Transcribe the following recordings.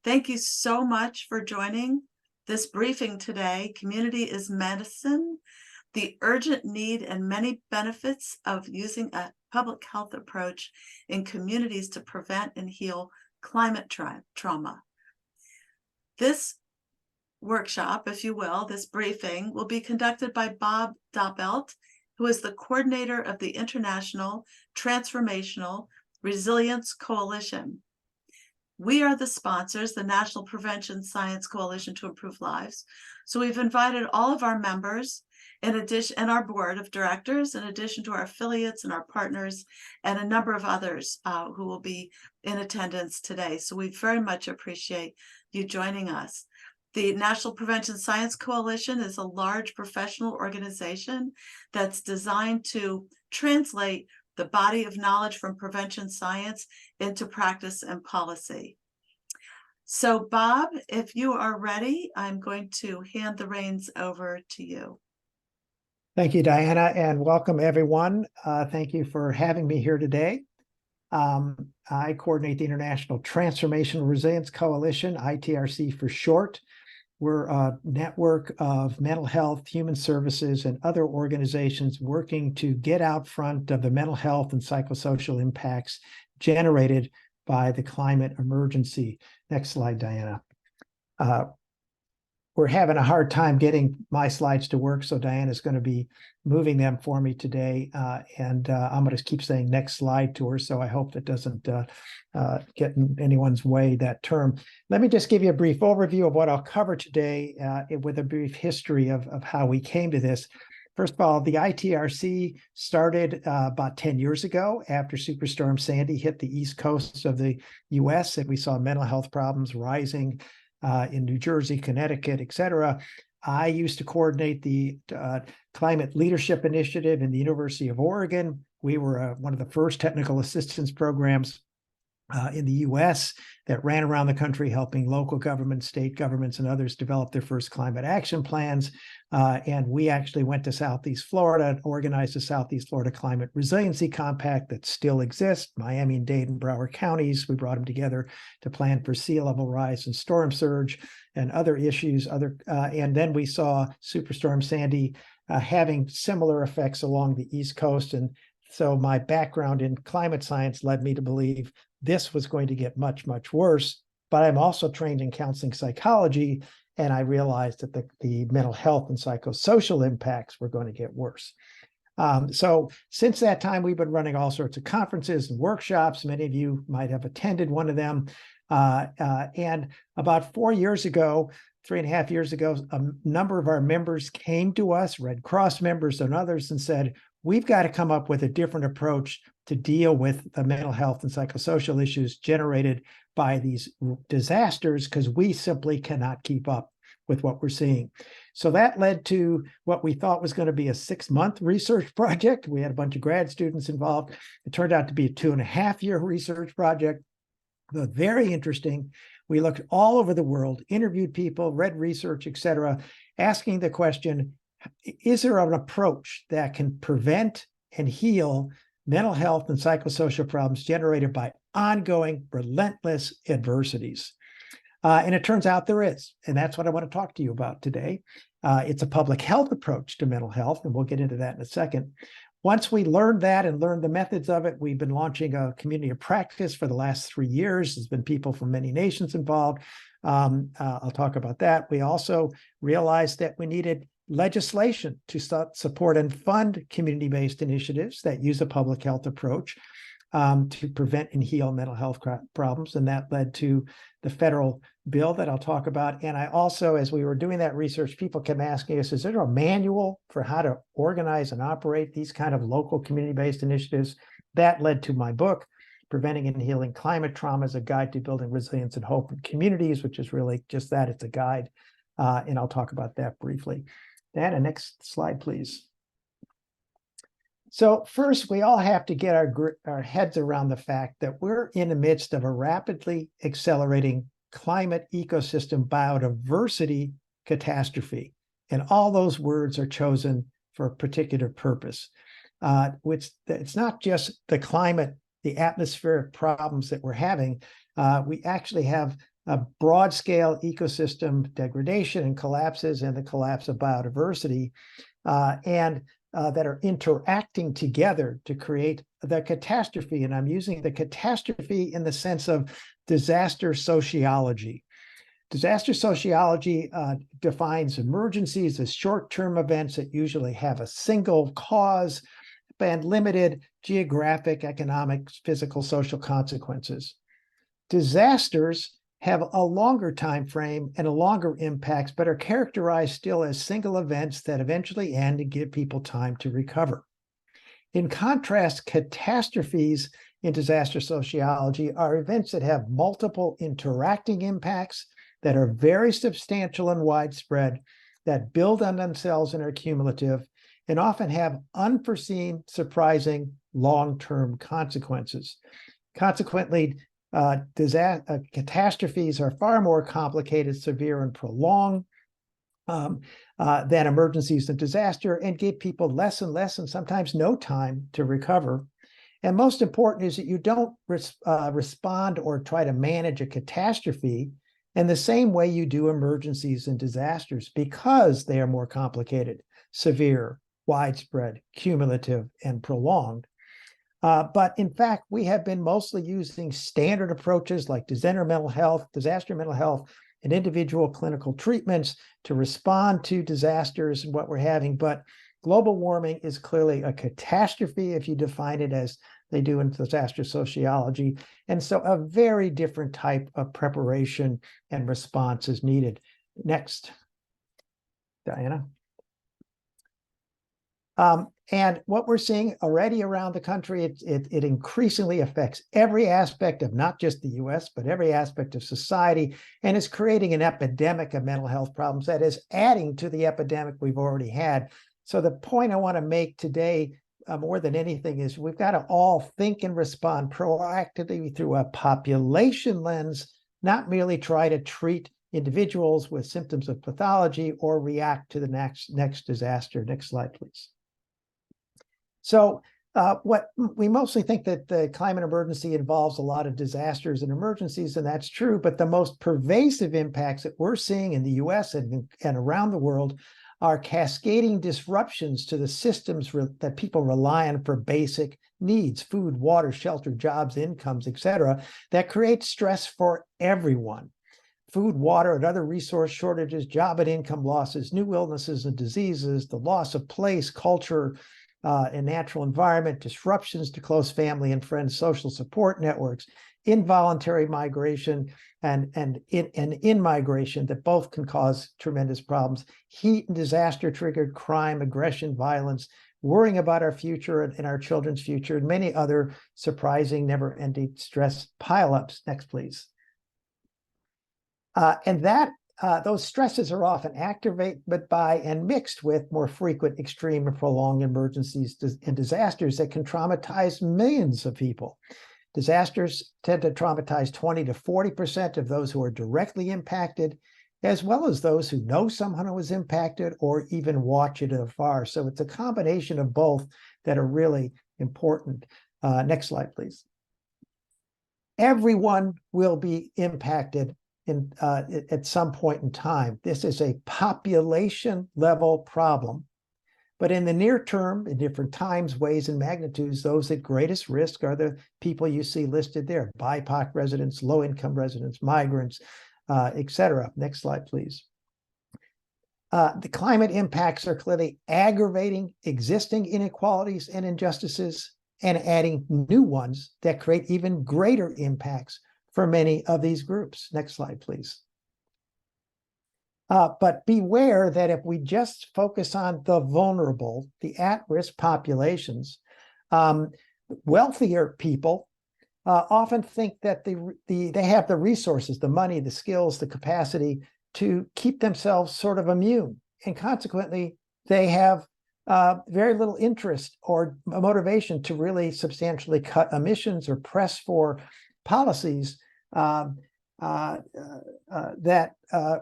Thank you so much for joining this briefing today. Community is medicine, the urgent need and many benefits of using a public health approach in communities to prevent and heal climate trauma. This workshop, if you will, this briefing will be conducted by Bob Doppelt, who is the coordinator of the International Transformational Resilience Coalition. We are the sponsors, the National Prevention Science Coalition to Improve Lives. So we've invited all of our members in addition, and our board of directors, in addition to our affiliates and our partners, and a number of others who will be in attendance today. So we very much appreciate you joining us. The National Prevention Science Coalition is a large professional organization that's designed to translate the body of knowledge from prevention science into practice and policy. So Bob, if you are ready, I'm going to hand the reins over to you. Thank you, Diana, and welcome everyone. Thank you for having me here today. I coordinate the International Transformational Resilience Coalition, ITRC for short. We're a network of mental health, human services, and other organizations working to get out front of the mental health and psychosocial impacts generated by the climate emergency. Next slide, Diana. We're having a hard time getting my slides to work, so Diana's going to be moving them for me today, and I'm going to keep saying next slide to her, so I hope that doesn't get in anyone's way, that term. Let me just give you a brief overview of what I'll cover today with a brief history of how we came to this. First of all, the ITRC started about 10 years ago after Superstorm Sandy hit the east coast of the U.S., and we saw mental health problems rising in New Jersey, Connecticut, et cetera. I used to coordinate the Climate Leadership Initiative in the University of Oregon. We were one of the first technical assistance programs in the U.S. that ran around the country helping local governments, state governments, and others develop their first climate action plans. And we actually went to Southeast Florida and organized the Southeast Florida Climate Resiliency Compact that still exists. Miami and Dade and Broward counties, we brought them together to plan for sea level rise and storm surge and other issues. And then we saw Superstorm Sandy having similar effects along the East Coast. And so my background in climate science led me to believe this was going to get much, much worse. But I'm also trained in counseling psychology, and I realized that the mental health and psychosocial impacts were going to get worse. So since that time, we've been running all sorts of conferences and workshops. Many of you might have attended one of them. And about 4 years ago, 3.5 years ago, a number of our members came to us, Red Cross members and others, and said, we've got to come up with a different approach to deal with the mental health and psychosocial issues generated by these disasters, because we simply cannot keep up with what we're seeing. So that led to what we thought was going to be a 6-month research project. We had a bunch of grad students involved. It turned out to be a 2.5-year research project, but very interesting. We looked all over the world, interviewed people, read research, et cetera, asking the question, is there an approach that can prevent and heal mental health and psychosocial problems generated by ongoing, relentless adversities? And it turns out there is, and that's what I want to talk to you about today. It's a public health approach to mental health, and we'll get into that in a second. Once we learned that and learned the methods of it, we've been launching a community of practice for the last 3 years. There's been people from many nations involved. I'll talk about that. We also realized that we needed legislation to support and fund community-based initiatives that use a public health approach to prevent and heal mental health problems. And that led to the federal bill that I'll talk about. And I also, as we were doing that research, people kept asking us, is there a manual for how to organize and operate these kind of local community-based initiatives? That led to my book, Preventing and Healing Climate Trauma, as a guide to building resilience and hope in communities, which is really just that, it's a guide. And I'll talk about that briefly. Dana, next slide, please. So first, we all have to get our heads around the fact that we're in the midst of a rapidly accelerating climate ecosystem biodiversity catastrophe. And all those words are chosen for a particular purpose. It's not just the climate, the atmospheric problems that we're having. We actually have broad-scale ecosystem degradation and collapses and the collapse of biodiversity, and that are interacting together to create the catastrophe. And I'm using the catastrophe in the sense of disaster sociology. Disaster sociology defines emergencies as short-term events that usually have a single cause and limited geographic, economic, physical, social consequences. Disasters have a longer time frame and a longer impacts, but are characterized still as single events that eventually end and give people time to recover. In contrast, catastrophes in disaster sociology are events that have multiple interacting impacts that are very substantial and widespread, that build on themselves and are cumulative, and often have unforeseen, surprising, long-term consequences. Consequently, catastrophes are far more complicated, severe, and prolonged than emergencies and disaster, and give people less and less and sometimes no time to recover. And most important is that you don't respond or try to manage a catastrophe in the same way you do emergencies and disasters, because they are more complicated, severe, widespread, cumulative, and prolonged. But in fact, we have been mostly using standard approaches like disaster mental health, and individual clinical treatments to respond to disasters and what we're having. But global warming is clearly a catastrophe if you define it as they do in disaster sociology. And so a very different type of preparation and response is needed. Next, Diana. And what we're seeing already around the country, it increasingly affects every aspect of not just the US, but every aspect of society, and is creating an epidemic of mental health problems that is adding to the epidemic we've already had. So the point I want to make today, more than anything, is we've got to all think and respond proactively through a population lens, not merely try to treat individuals with symptoms of pathology or react to the next disaster. Next slide, please. So what we mostly think that the climate emergency involves a lot of disasters and emergencies, and that's true, but the most pervasive impacts that we're seeing in the US and around the world are cascading disruptions to the systems that people rely on for basic needs: food, water, shelter, jobs, incomes, etc., that create stress for everyone. Food, water, and other resource shortages, job and income losses, new illnesses and diseases, the loss of place, culture, and natural environment, disruptions to close family and friends, social support networks, involuntary migration, and in migration that both can cause tremendous problems, heat and disaster triggered crime, aggression, violence, worrying about our future and our children's future, and many other surprising, never-ending stress pileups. Next, please. Those stresses are often activated by and mixed with more frequent, extreme, and prolonged emergencies and disasters that can traumatize millions of people. Disasters tend to traumatize 20 to 40% of those who are directly impacted, as well as those who know someone who was impacted or even watch it afar. So it's a combination of both that are really important. Next slide, please. Everyone will be impacted at some point in time. This is a population level problem, but in the near term, in different times, ways, and magnitudes, those at greatest risk are the people you see listed there: BIPOC residents, low income residents, migrants, etc. Next slide, please. The climate impacts are clearly aggravating existing inequalities and injustices and adding new ones that create even greater impacts for many of these groups. Next slide, please. But beware that if we just focus on the vulnerable, the at-risk populations, wealthier people often think that they have the resources, the money, the skills, the capacity to keep themselves sort of immune. And consequently, they have very little interest or motivation to really substantially cut emissions or press for policies that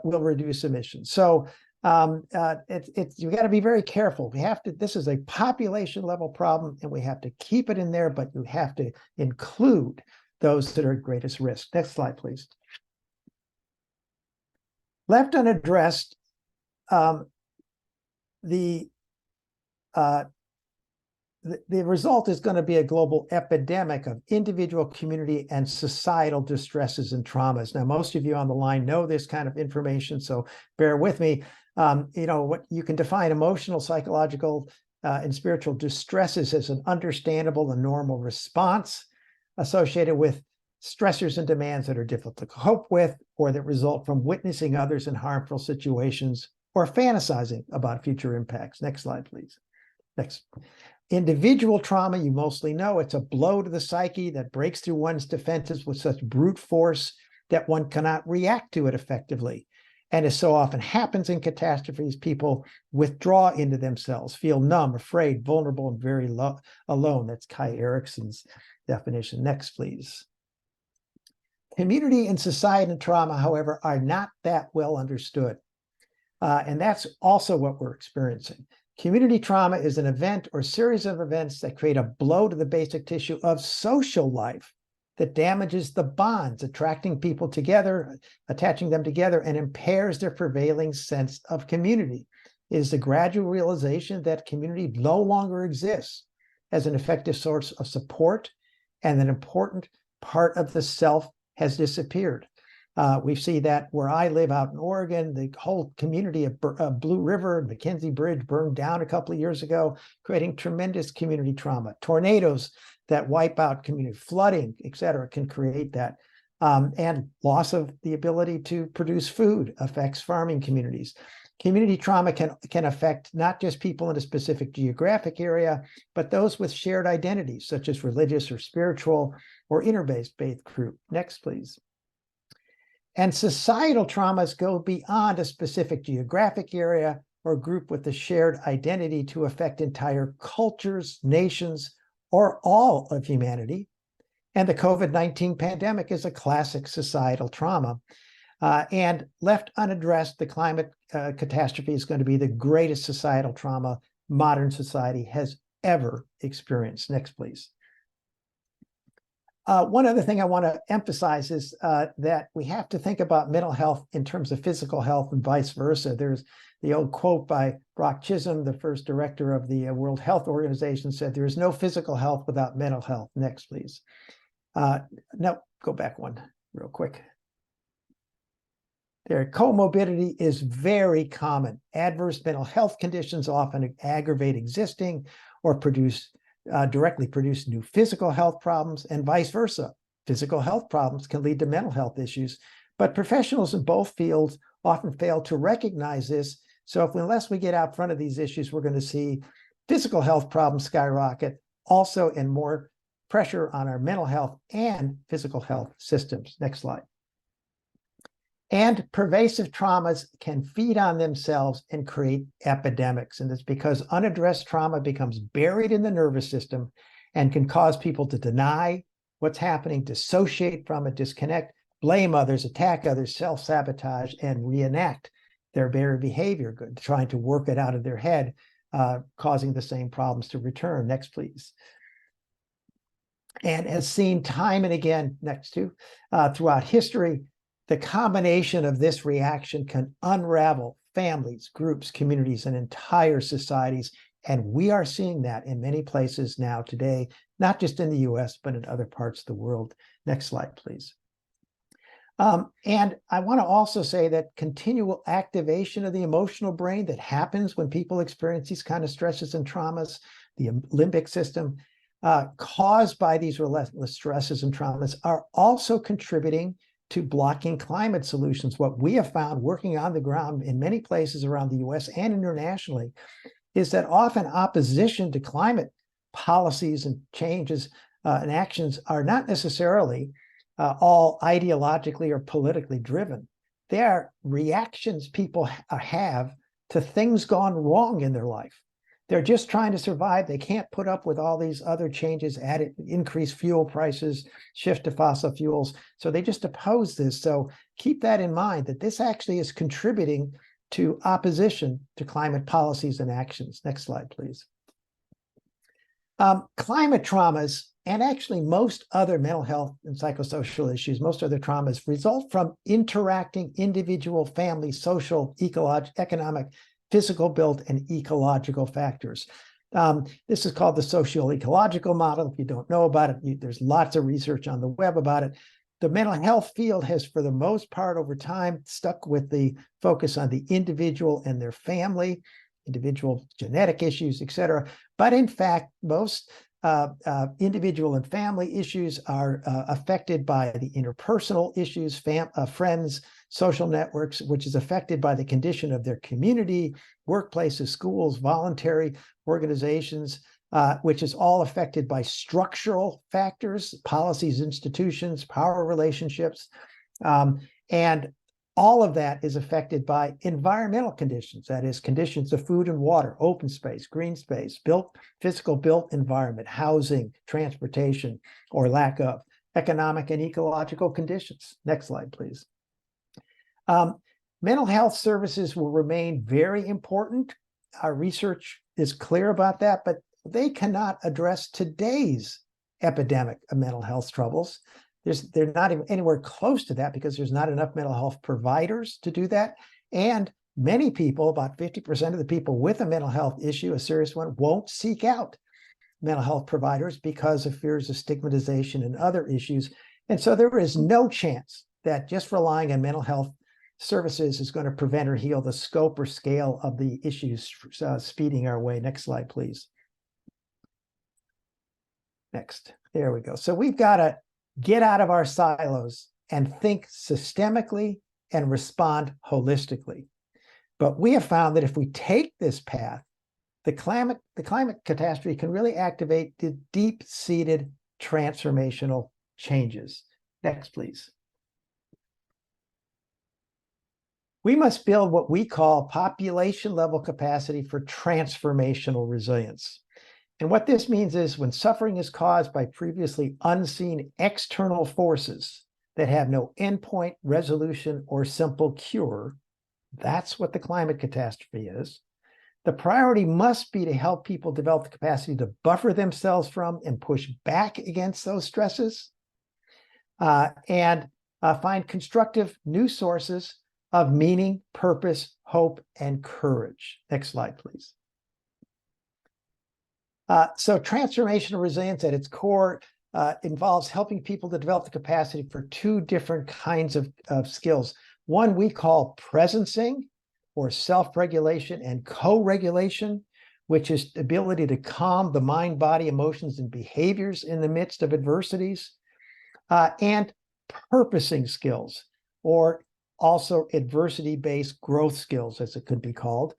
will reduce emissions. So you got to be very careful. This is a population level problem, and we have to keep it in there, but you have to include those that are at greatest risk. Next slide, please. Left unaddressed, the result is going to be a global epidemic of individual, community, and societal distresses and traumas. Now, most of you on the line know this kind of information, so bear with me. What you can define emotional, psychological, and spiritual distresses as an understandable and normal response associated with stressors and demands that are difficult to cope with, or that result from witnessing others in harmful situations or fantasizing about future impacts. Next slide, please. Next. Individual trauma, you mostly know, it's a blow to the psyche that breaks through one's defenses with such brute force that one cannot react to it effectively. And as so often happens in catastrophes, people withdraw into themselves, feel numb, afraid, vulnerable, and very alone. That's Kai Erickson's definition. Next, please. Community and society and trauma, however, are not that well understood. And that's also what we're experiencing. Community trauma is an event or series of events that create a blow to the basic tissue of social life that damages the bonds, attracting people together, attaching them together, and impairs their prevailing sense of community. It is the gradual realization that community no longer exists as an effective source of support, and an important part of the self has disappeared. We see that where I live out in Oregon, the whole community of Blue River and McKenzie Bridge burned down a couple of years ago, creating tremendous community trauma. Tornadoes that wipe out community, flooding, et cetera, can create that. And loss of the ability to produce food affects farming communities. Community trauma can affect not just people in a specific geographic area, but those with shared identities, such as religious or spiritual or inter-based group. Next, please. And societal traumas go beyond a specific geographic area or group with a shared identity to affect entire cultures, nations, or all of humanity. And the COVID-19 pandemic is a classic societal trauma. And left unaddressed, the climate catastrophe is going to be the greatest societal trauma modern society has ever experienced. Next, please. One other thing I want to emphasize is that we have to think about mental health in terms of physical health and vice versa. There's the old quote by Brock Chisholm, the first director of the World Health Organization, said, "There is no physical health without mental health." Next, please. No, go back one real quick. Their comorbidity is very common. Adverse mental health conditions often aggravate existing or directly produce new physical health problems, and vice versa. Physical health problems can lead to mental health issues, but professionals in both fields often fail to recognize this. So unless we get out front of these issues, we're going to see physical health problems skyrocket, also, and more pressure on our mental health and physical health systems. Next slide. And pervasive traumas can feed on themselves and create epidemics. And it's because unaddressed trauma becomes buried in the nervous system and can cause people to deny what's happening, dissociate from it, disconnect, blame others, attack others, self-sabotage, and reenact their very behavior, trying to work it out of their head, causing the same problems to return. Next, please. And as seen time and again, throughout history, the combination of this reaction can unravel families, groups, communities, and entire societies. And we are seeing that in many places now today, not just in the US, but in other parts of the world. Next slide, please. And I want to also say that continual activation of the emotional brain that happens when people experience these kind of stresses and traumas, the limbic system, caused by these relentless stresses and traumas, are also contributing to blocking climate solutions. What we have found working on the ground in many places around the US and internationally is that often opposition to climate policies and changes and actions are not necessarily all ideologically or politically driven. They are reactions people have to things gone wrong in their life. They're just trying to survive. They can't put up with all these other changes, increase fuel prices, shift to fossil fuels. So they just oppose this. So keep that in mind, that this actually is contributing to opposition to climate policies and actions. Next slide, please. Climate traumas and actually most other mental health and psychosocial issues, most other traumas result from interacting individual, family, social, ecological, economic, physical built, and ecological factors. This is called the socio-ecological model. If you don't know about it, there's lots of research on the web about it. The mental health field has, for the most part over time, stuck with the focus on the individual and their family, individual genetic issues, et cetera. But in fact, most individual and family issues are affected by the interpersonal issues, friends, social networks, which is affected by the condition of their community, workplaces, schools, voluntary organizations, which is all affected by structural factors, policies, institutions, power relationships, and all of that is affected by environmental conditions, that is, conditions of food and water, open space, green space, physical built environment, housing, transportation, or lack of, economic and ecological conditions. Next slide, please. Mental health services will remain very important. Our research is clear about that, but they cannot address today's epidemic of mental health troubles. They're not even anywhere close to that because there's not enough mental health providers to do that. And many people, about 50% of the people with a mental health issue, a serious one, won't seek out mental health providers because of fears of stigmatization and other issues. And so there is no chance that just relying on mental health services is going to prevent or heal the scope or scale of the issues speeding our way. Next slide, please. Next. There we go. So we've got to get out of our silos and think systemically and respond holistically. But we have found that if we take this path, the climate catastrophe can really activate the deep-seated transformational changes. Next, please. We must build what we call population-level capacity for transformational resilience. And what this means is when suffering is caused by previously unseen external forces that have no endpoint, resolution, or simple cure, that's what the climate catastrophe is. The priority must be to help people develop the capacity to buffer themselves from and push back against those stresses, and find constructive new sources of meaning, purpose, hope, and courage. Next slide, please. So transformational resilience at its core involves helping people to develop the capacity for two different kinds of skills. One we call presencing, or self-regulation, and co-regulation, which is the ability to calm the mind, body, emotions, and behaviors in the midst of adversities, and purposing skills, or also adversity-based growth skills, as it could be called,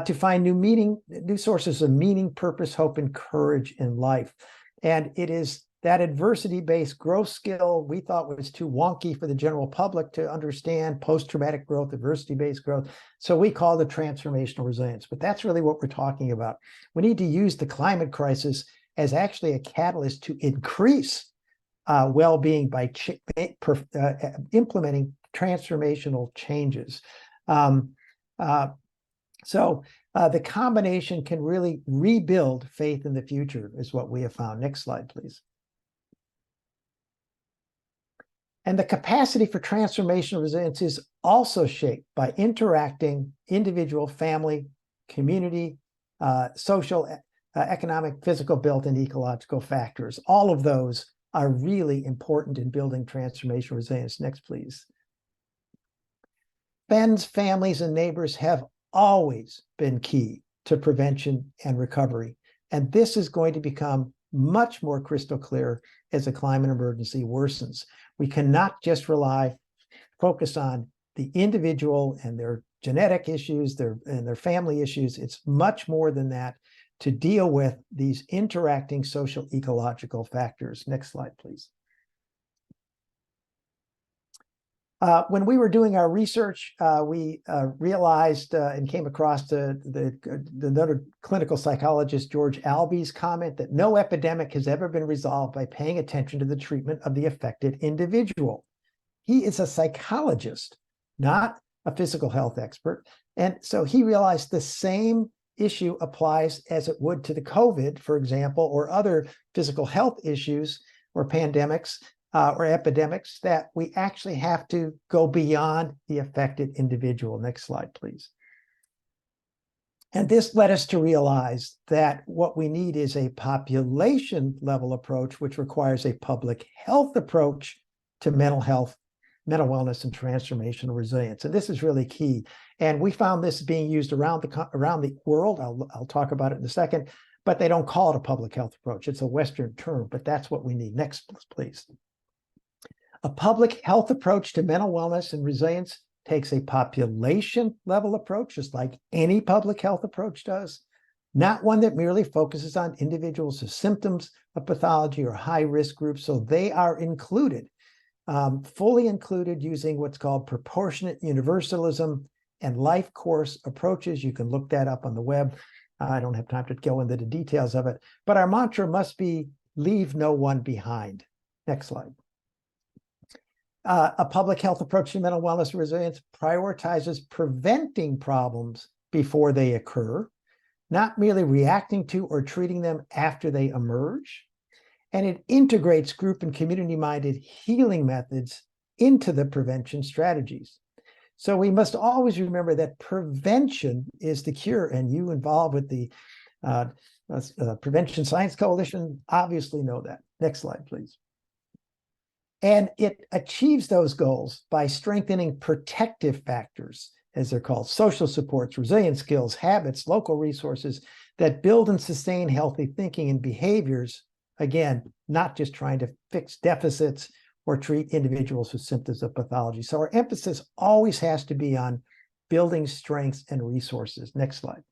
to find new sources of meaning, purpose, hope, and courage in life. And it is that adversity-based growth skill we thought was too wonky for the general public to understand, post-traumatic growth, adversity-based growth. So we call it transformational resilience. But that's really what we're talking about. We need to use the climate crisis as actually a catalyst to increase well-being by implementing transformational changes. So the combination can really rebuild faith in the future, is what we have found. Next slide, please. And the capacity for transformational resilience is also shaped by interacting individual, family, community, social, economic, physical, built, and ecological factors. All of those are really important in building transformational resilience. Next, please. Friends, families, and neighbors have always been key to prevention and recovery. And this is going to become much more crystal clear as the climate emergency worsens. We cannot just focus on the individual and their genetic issues, their family issues. It's much more than that to deal with these interacting social ecological factors. Next slide, please. When we were doing our research, we realized and came across the clinical psychologist George Albee's comment that no epidemic has ever been resolved by paying attention to the treatment of the affected individual. He is a psychologist, not a physical health expert. And so he realized the same issue applies as it would to the COVID, for example, or other physical health issues or pandemics or epidemics, that we actually have to go beyond the affected individual. Next slide, please. And this led us to realize that what we need is a population level approach, which requires a public health approach to mental health, mental wellness, and transformational resilience. And this is really key. And we found this being used around the world. I'll talk about it in a second, but they don't call it a public health approach. It's a Western term, but that's what we need. Next, please. A public health approach to mental wellness and resilience takes a population level approach, just like any public health approach does, not one that merely focuses on individuals with symptoms of pathology or high risk groups. So they are included, fully included, using what's called proportionate universalism and life course approaches. You can look that up on the web. I don't have time to go into the details of it, but our mantra must be leave no one behind. Next slide. A public health approach to mental wellness and resilience prioritizes preventing problems before they occur, not merely reacting to or treating them after they emerge. And it integrates group and community-minded healing methods into the prevention strategies. So we must always remember that prevention is the cure, and you involved with the Prevention Science Coalition obviously know that. Next slide, please. And it achieves those goals by strengthening protective factors, as they're called, social supports, resilience skills, habits, local resources that build and sustain healthy thinking and behaviors. Again, not just trying to fix deficits or treat individuals with symptoms of pathology. So our emphasis always has to be on building strengths and resources. Next slide.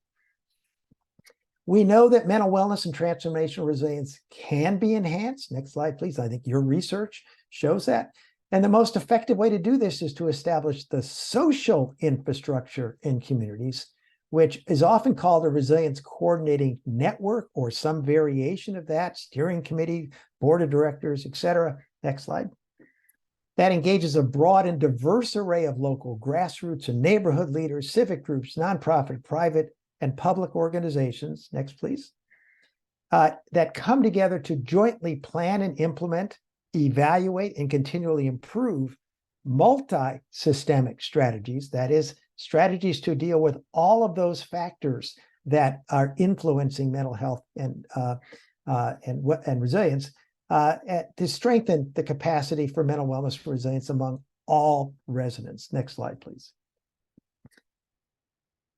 We know that mental wellness and transformational resilience can be enhanced. Next slide, please. I think your research shows that. And the most effective way to do this is to establish the social infrastructure in communities, which is often called a resilience coordinating network or some variation of that, steering committee, board of directors, etc. Next slide. That engages a broad and diverse array of local grassroots and neighborhood leaders, civic groups, nonprofit, private, and public organizations, next please, that come together to jointly plan and implement, evaluate, and continually improve multi-systemic strategies, that is, strategies to deal with all of those factors that are influencing mental health and resilience, to strengthen the capacity for mental wellness and resilience among all residents. Next slide, please.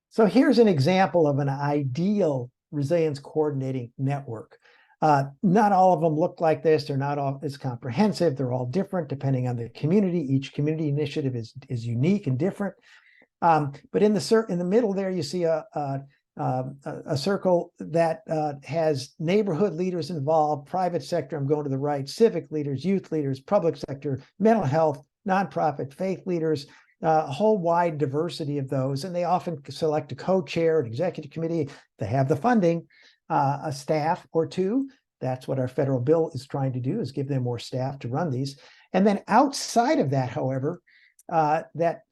So here's an example of an ideal resilience coordinating network. Not all of them look like this. They're not all as comprehensive. They're all different depending on the community. Each community initiative is unique and different. But in the middle there, you see a circle that has neighborhood leaders involved, private sector, I'm going to the right, civic leaders, youth leaders, public sector, mental health, nonprofit, faith leaders, a whole wide diversity of those. And they often select a co-chair, an executive committee. They have the funding, a staff or two. That's what our federal bill is trying to do, is give them more staff to run these. And then outside of that, however, that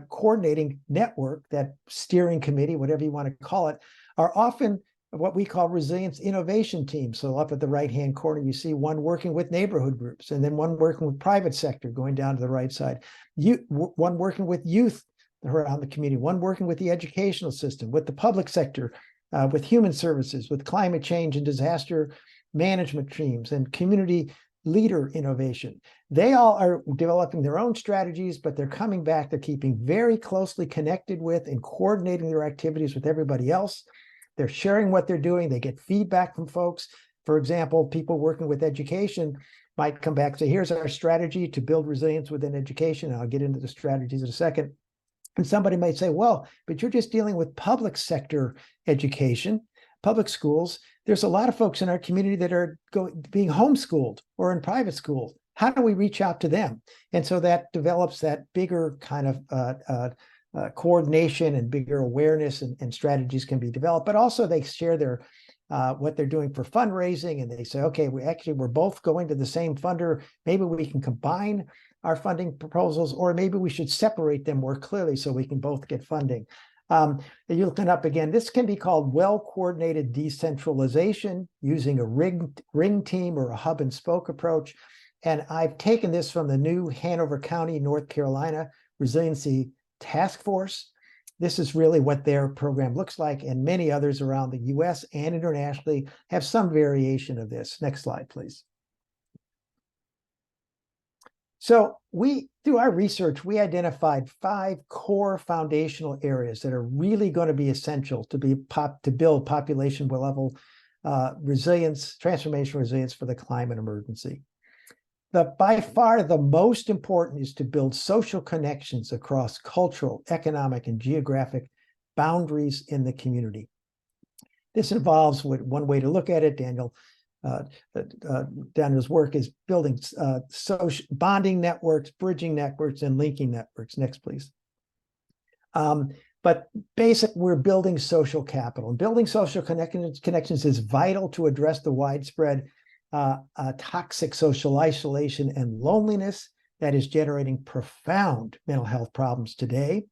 coordinating network, that steering committee, whatever you want to call it, are often what we call resilience innovation teams. So up at the right-hand corner, you see one working with neighborhood groups, and then one working with private sector going down to the right side, one working with youth around the community, one working with the educational system, with the public sector, with human services, with climate change and disaster management teams, and community leader innovation. They all are developing their own strategies, but they're coming back. They're keeping very closely connected with and coordinating their activities with everybody else. They're sharing what they're doing. They get feedback from folks. For example, people working with education might come back and say, here's our strategy to build resilience within education. And I'll get into the strategies in a second. And somebody might say, well, but you're just dealing with public sector education, public schools. There's a lot of folks in our community that are being homeschooled or in private schools. How do we reach out to them? And so that develops that bigger kind of coordination and bigger awareness, and strategies can be developed. But also they share their what they're doing for fundraising, and they say, okay, we're both going to the same funder. Maybe we can combine our funding proposals, or maybe we should separate them more clearly so we can both get funding. You're looking up again, this can be called well-coordinated decentralization using a ring team or a hub and spoke approach. And I've taken this from the new Hanover County, North Carolina Resiliency Task Force. This is really what their program looks like, and many others around the US and internationally have some variation of this. Next slide, please. So through our research, we identified 5 core foundational areas that are really going to be essential to build population level resilience, transformational resilience for the climate emergency. By far the most important is to build social connections across cultural, economic, and geographic boundaries in the community. This involves one way to look at it, Daniel's work is building social bonding networks, bridging networks, and linking networks. Next, please. But we're building social capital. And building social connections is vital to address the widespread toxic social isolation and loneliness that is generating profound mental health problems today.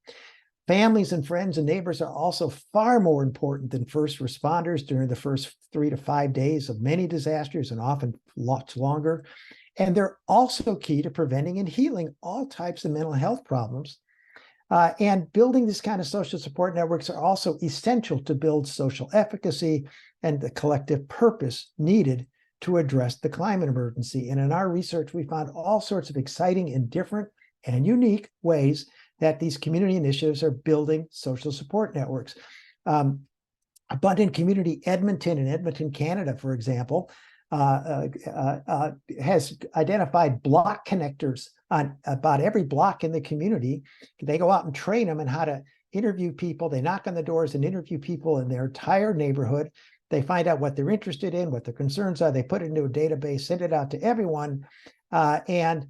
Families and friends and neighbors are also far more important than first responders during the first 3 to 5 days of many disasters, and often lots longer. And they're also key to preventing and healing all types of mental health problems. And building this kind of social support networks are also essential to build social efficacy and the collective purpose needed to address the climate emergency. And in our research, we found all sorts of exciting and different and unique ways that these community initiatives are building social support networks. Abundant Community Edmonton in Edmonton, Canada, for example, has identified block connectors on about every block in the community. They go out and train them on how to interview people. They knock on the doors and interview people in their entire neighborhood. They find out what they're interested in, what their concerns are. They put it into a database, send it out to everyone, and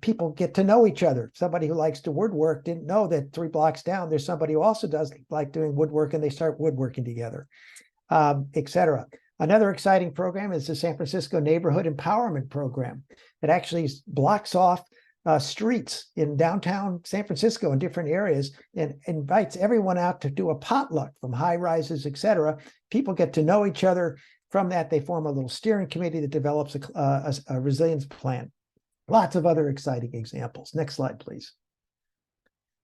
people get to know each other. Somebody who likes to woodwork didn't know that 3 blocks down, there's somebody who also does like doing woodwork, and they start woodworking together, etc. Another exciting program is the San Francisco Neighborhood Empowerment Program. It actually blocks off streets in downtown San Francisco in different areas and invites everyone out to do a potluck from high rises, etc. People get to know each other. From that, they form a little steering committee that develops a resilience plan. Lots of other exciting examples. Next slide, please.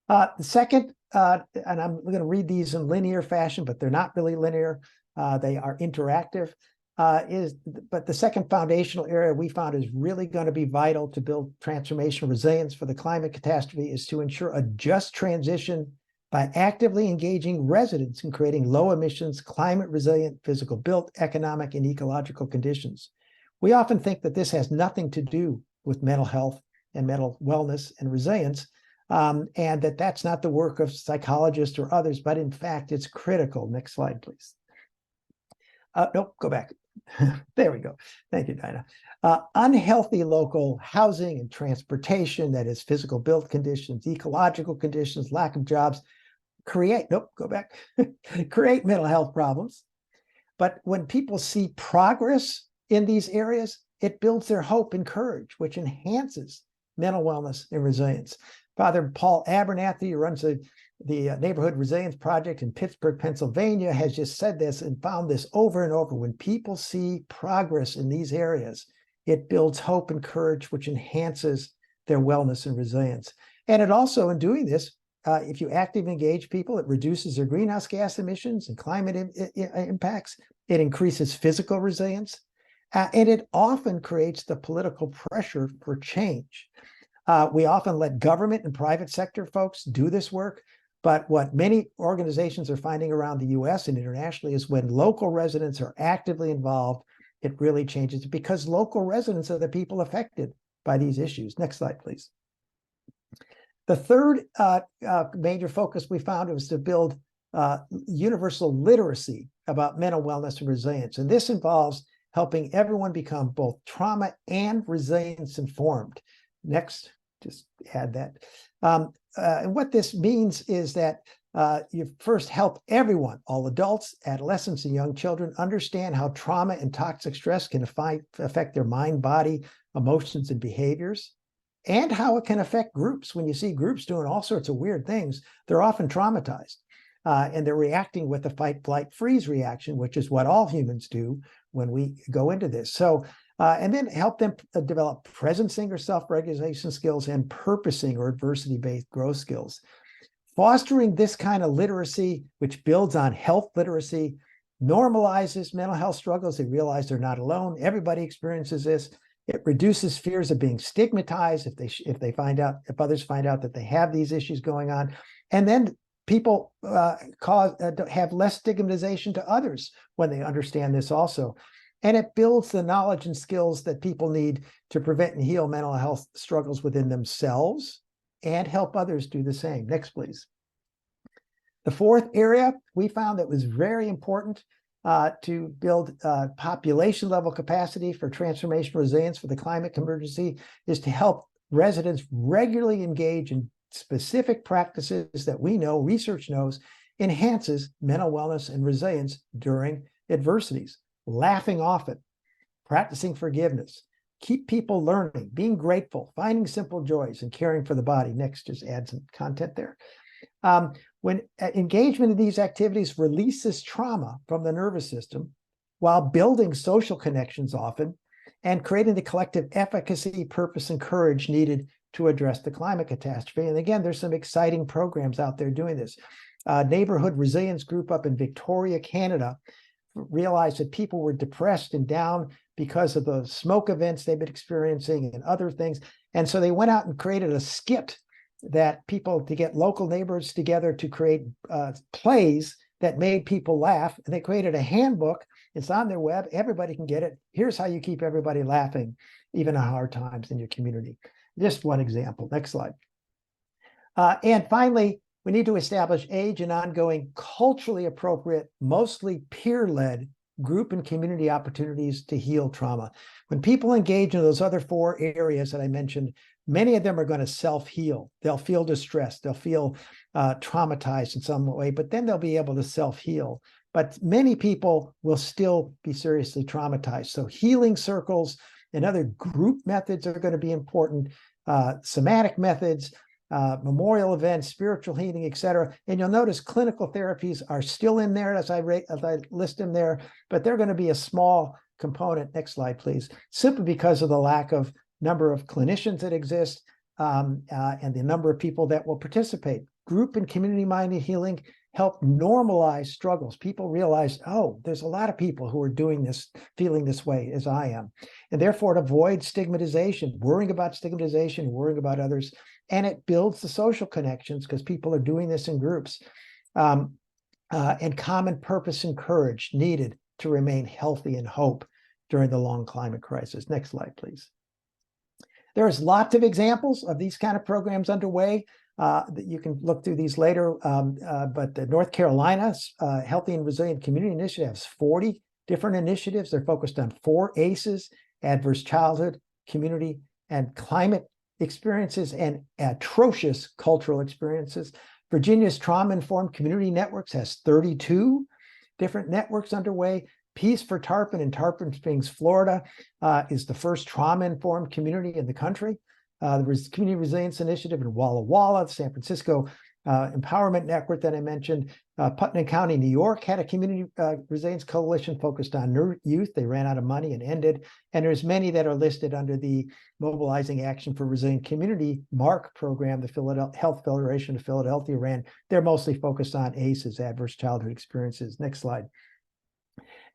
The second, and I'm going to read these in linear fashion, but they're not really linear. They are interactive. But the second foundational area we found is really going to be vital to build transformational resilience for the climate catastrophe is to ensure a just transition by actively engaging residents in creating low emissions, climate resilient, physical built, economic, and ecological conditions. We often think that this has nothing to do with mental health and mental wellness and resilience, and that's not the work of psychologists or others, but in fact, it's critical. Next slide, please. Nope, go back. There we go. Thank you, Dinah. Unhealthy local housing and transportation, that is physical built conditions, ecological conditions, lack of jobs, create mental health problems. But when people see progress in these areas, it builds their hope and courage, which enhances mental wellness and resilience. Father Paul Abernathy, who runs the Neighborhood Resilience Project in Pittsburgh, Pennsylvania, has just said this and found this over and over. When people see progress in these areas, it builds hope and courage, which enhances their wellness and resilience. And it also, in doing this, if you actively engage people, it reduces their greenhouse gas emissions and climate impacts. It increases physical resilience, and it often creates the political pressure for change. We often let government and private sector folks do this work. But what many organizations are finding around the US and internationally is when local residents are actively involved, it really changes because local residents are the people affected by these issues. Next slide, please. The third major focus we found was to build universal literacy about mental wellness and resilience. And this involves helping everyone become both trauma and resilience informed. Next, just add that. And what this means is that you first help everyone, all adults, adolescents, and young children, understand how trauma and toxic stress can affect their mind, body, emotions, and behaviors. and how it can affect groups. When you see groups doing all sorts of weird things, they're often traumatized. And they're reacting with the fight, flight, freeze reaction, which is what all humans do when we go into this. So, and then help them develop presencing or self-regulation skills and purposing or adversity-based growth skills. Fostering this kind of literacy, which builds on health literacy, normalizes mental health struggles. They realize they're not alone. Everybody experiences this. It reduces fears of being stigmatized if others find out that they have these issues going on. And then people have less stigmatization to others when they understand this also. And it builds the knowledge and skills that people need to prevent and heal mental health struggles within themselves and help others do the same. Next, please. The fourth area we found that was very important to build population level capacity for transformational resilience for the climate emergency is to help residents regularly engage in specific practices that we know, research knows, enhances mental wellness and resilience during adversities. Laughing often, practicing forgiveness, keep people learning, being grateful, finding simple joys, and caring for the body. Next, just add some content there. When engagement in these activities releases trauma from the nervous system while building social connections often and creating the collective efficacy, purpose, and courage needed to address the climate catastrophe. And again, there's some exciting programs out there doing this. Neighborhood Resilience Group up in Victoria, Canada, realized that people were depressed and down because of the smoke events they've been experiencing and other things. And so they went out and created a skit that people to get local neighbors together to create plays that made people laugh. And they created a handbook. It's on their web. Everybody can get it. Here's how you keep everybody laughing, even in hard times in your community. Just one example. Next slide. And finally, we need to establish age and ongoing culturally appropriate, mostly peer-led group and community opportunities to heal trauma. When people engage in those other four areas that I mentioned, many of them are going to self-heal. They'll feel distressed. They'll feel traumatized in some way, but then they'll be able to self-heal. But many people will still be seriously traumatized. So healing circles and other group methods are going to be important. Somatic methods, memorial events, spiritual healing, etc. And you'll notice clinical therapies are still in there as I list them there, but they're going to be a small component. Next slide, please. Simply because of the lack of number of clinicians that exist and the number of people that will participate. Group and community-minded healing help normalize struggles. People realize, oh, there's a lot of people who are doing this, feeling this way as I am. And therefore, it avoids stigmatization, worrying about stigmatization, worrying about others. And it builds the social connections because people are doing this in groups. And common purpose and courage needed to remain healthy and hope during the long climate crisis. Next slide, please. There's lots of examples of these kind of programs underway. That you can look through these later, but the North Carolina's Healthy and Resilient Community Initiative has 40 different initiatives. They're focused on 4 ACEs: adverse childhood, community, and climate experiences, and atrocious cultural experiences. Virginia's Trauma-Informed Community Networks has 32 different networks underway. Peace for Tarpon in Tarpon Springs, Florida, is the first trauma-informed community in the country. The Community Resilience Initiative in Walla Walla, the San Francisco Empowerment Network that I mentioned. Putnam County, New York had a community resilience coalition focused on youth. They ran out of money and ended. And there's many that are listed under the Mobilizing Action for Resilient Community MARC program, the Philadelphia Health Federation of Philadelphia ran. They're mostly focused on ACEs, adverse childhood experiences. Next slide.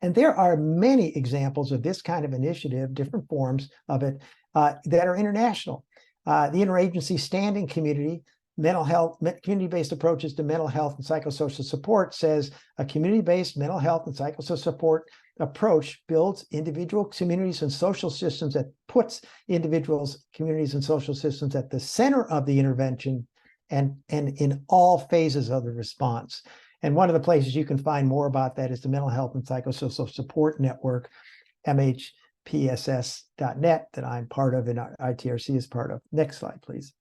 And there are many examples of this kind of initiative, different forms of it, that are international. The Interagency Standing Committee, Mental Health, Community-Based Approaches to Mental Health and Psychosocial Support says a community-based mental health and psychosocial support approach builds individual communities and social systems that puts individuals, communities, and social systems at the center of the intervention and in all phases of the response. And one of the places you can find more about that is the Mental Health and Psychosocial Support Network, MHPSS.net, that I'm part of and ITRC is part of. Next slide, please.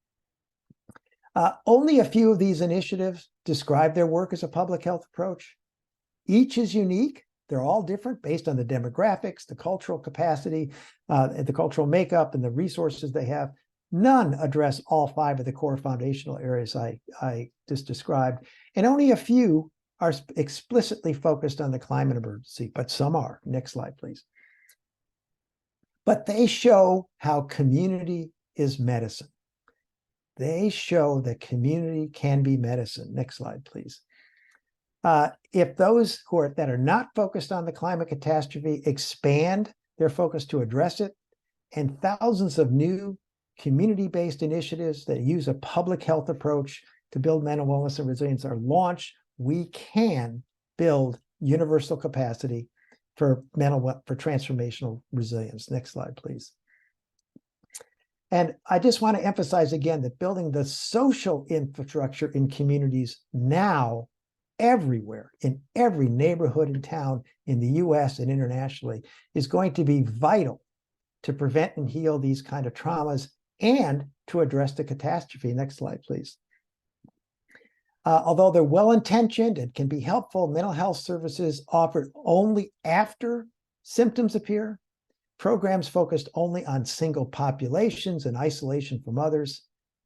Only a few of these initiatives describe their work as a public health approach. Each is unique. They're all different based on the demographics, the cultural capacity, the cultural makeup, and the resources they have. None address all 5 of the core foundational areas I just described, and only a few are explicitly focused on the climate emergency, but some are. Next slide, please. But they show how community is medicine. They show that community can be medicine. Next slide, please. If those that are not focused on the climate catastrophe expand their focus to address it, and thousands of new community-based initiatives that use a public health approach to build mental wellness and resilience are launched, we can build universal capacity for transformational resilience. Next slide, please. And I just want to emphasize again that building the social infrastructure in communities now, everywhere, in every neighborhood and town in the US and internationally, is going to be vital to prevent and heal these kind of traumas and to address the catastrophe. Next slide, please. Although they're well-intentioned and can be helpful, mental health services offered only after symptoms appear, programs focused only on single populations and isolation from others,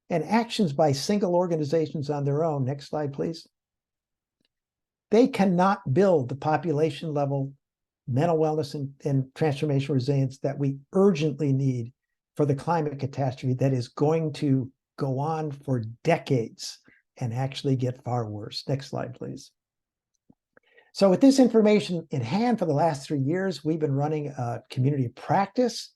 and actions by single organizations on their own. Next slide, please. They cannot build the population level mental wellness and transformational resilience that we urgently need for the climate catastrophe that is going to go on for decades and actually get far worse. Next slide, please. So with this information in hand for the last 3 years, we've been running a community practice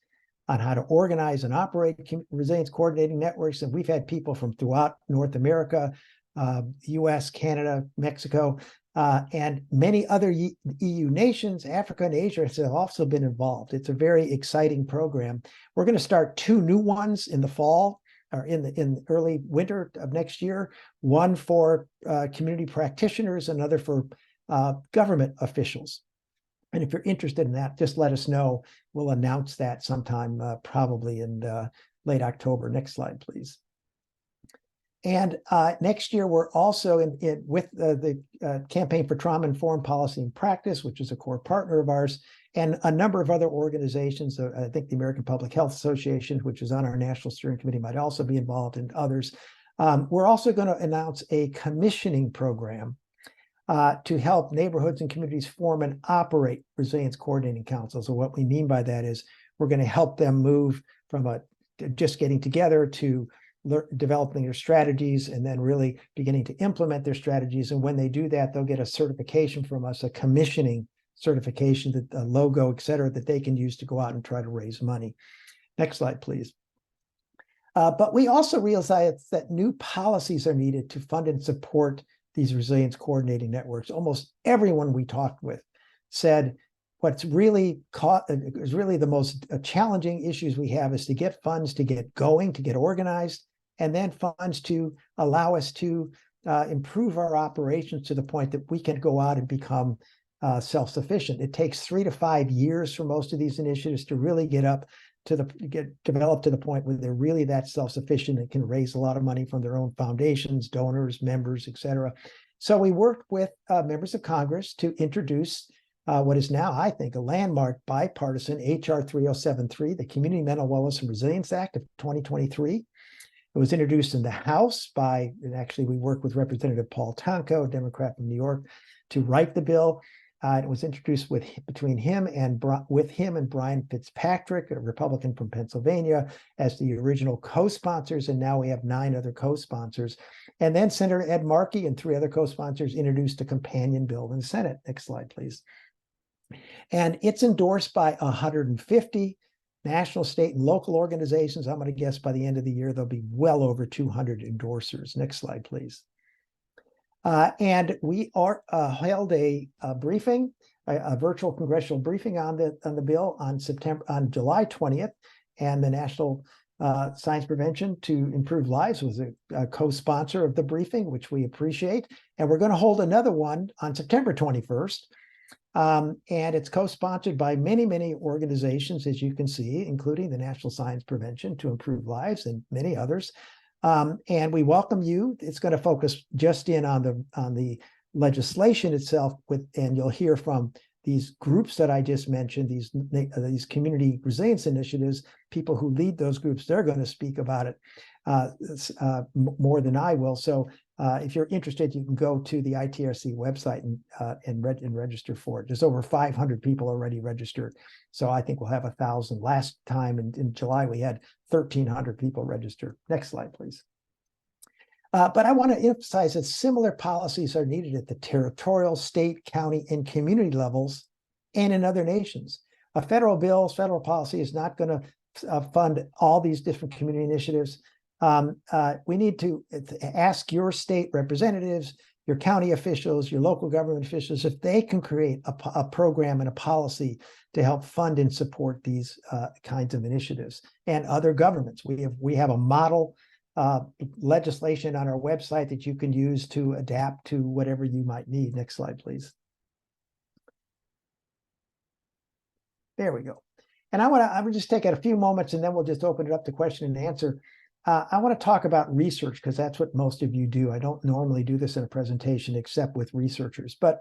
on how to organize and operate resilience coordinating networks. And we've had people from throughout North America, US, Canada, Mexico, and many other EU nations, Africa and Asia have also been involved. It's a very exciting program. We're going to start 2 new ones in the fall, or in the early winter of next year, one for community practitioners, another for government officials. And if you're interested in that, just let us know. We'll announce that sometime probably in late October. Next slide, please. And next year, we're also with the Campaign for Trauma-Informed Policy and Practice, which is a core partner of ours, and a number of other organizations. I think the American Public Health Association, which is on our National Steering Committee, might also be involved, and others. We're also going to announce a commissioning program to help neighborhoods and communities form and operate resilience coordinating councils. So what we mean by that is we're going to help them move from just getting together to developing their strategies and then really beginning to implement their strategies. And when they do that, they'll get a certification from us, a commissioning certification, that a logo, et cetera, that they can use to go out and try to raise money. Next slide, please. But we also realize that new policies are needed to fund and support these resilience coordinating networks. Almost everyone we talked with said what's really the most challenging issues we have is to get funds to get going, to get organized, and then funds to allow us to improve our operations to the point that we can go out and become self-sufficient. It takes 3 to 5 years for most of these initiatives to really get developed to the point where they're really that self-sufficient and can raise a lot of money from their own foundations, donors, members, et cetera. So we worked with members of Congress to introduce what is now, I think, a landmark bipartisan HR 3073, the Community Mental Wellness and Resilience Act of 2023. It was introduced in the House and actually we worked with Representative Paul Tonko, a Democrat from New York, to write the bill. It was introduced with him and Brian Fitzpatrick, a Republican from Pennsylvania, as the original co-sponsors, and now we have 9 other co-sponsors. And then Senator Ed Markey and 3 other co-sponsors introduced a companion bill in the Senate. Next slide, please. And it's endorsed by 150 national, state, and local organizations. I'm going to guess by the end of the year, there'll be well over 200 endorsers. Next slide, please. And we held a briefing, a virtual congressional briefing on the bill on July 20th, and the National Science Prevention to Improve Lives was a co-sponsor of the briefing, which we appreciate. And we're going to hold another one on September 21st. And it's co-sponsored by many, many organizations, as you can see, including the National Science Prevention to Improve Lives and many others. And we welcome you. It's going to focus just in on the legislation itself, and you'll hear from these groups that I just mentioned, these community resilience initiatives, people who lead those groups, they're going to speak about it more than I will. So if you're interested, you can go to the ITRC website and register for it. There's over 500 people already registered. So I think we'll have 1,000. Last time in July, we had 1,300 people registered. Next slide, please. But I want to emphasize that similar policies are needed at the territorial, state, county, and community levels and in other nations. A federal bill, federal policy is not going to fund all these different community initiatives. We need to ask your state representatives, your county officials, your local government officials, if they can create a program and a policy to help fund and support these kinds of initiatives, and other governments. We have a model legislation on our website that you can use to adapt to whatever you might need. Next slide, please. There we go. And I would just take a few moments and then we'll just open it up to question and answer. I want to talk about research because that's what most of you do. I don't normally do this in a presentation except with researchers, but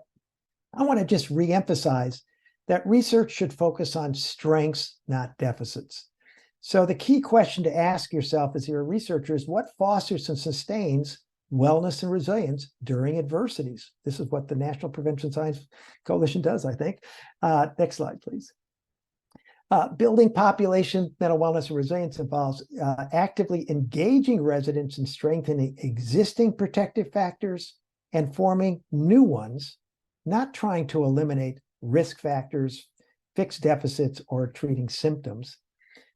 I want to just reemphasize that research should focus on strengths, not deficits. So the key question to ask yourself as you're a researcher is what fosters and sustains wellness and resilience during adversities? This is what the National Prevention Science Coalition does, I think. Next slide, please. Building population mental wellness and resilience involves actively engaging residents in strengthening existing protective factors and forming new ones, not trying to eliminate risk factors, fix deficits, or treating symptoms.